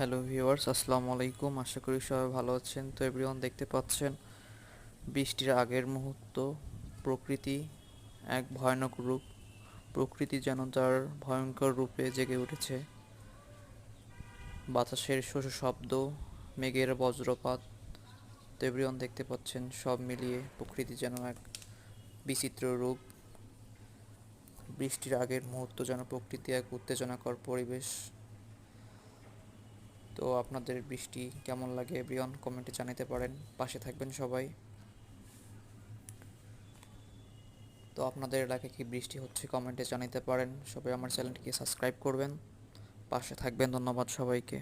Hello viewers, আসসালামু আলাইকুম। আশা করি সবাই ভালো আছেন। তো এভরিওয়ান, দেখতে পাচ্ছেন বৃষ্টির আগের মুহূর্ত। প্রকৃতি এক ভয়ানক রূপ। প্রকৃতি যেন তার ভয়ঙ্কর রূপে জেগে উঠেছে। বাতাসের শোষ শব্দ, মেঘের বজ্রপাত। তো এভরিওয়ান, দেখতে পাচ্ছেন সব মিলিয়ে প্রকৃতি যেন এক বিচিত্র রূপ। বৃষ্টির আগের মুহূর্ত যেন প্রকৃতি এক উত্তেজনাকর পরিবেশ। তো আপনাদের বৃষ্টি কেমন লাগে এভরিওয়ান, কমেন্টে জানাতে পারেন। পাশে থাকবেন সবাই। তো আপনাদের এলাকায় কি বৃষ্টি হচ্ছে কমেন্টে জানাতে পারেন। সবাই আমার চ্যানেলটিকে সাবস্ক্রাইব করবেন, পাশে থাকবেন। ধন্যবাদ সবাইকে।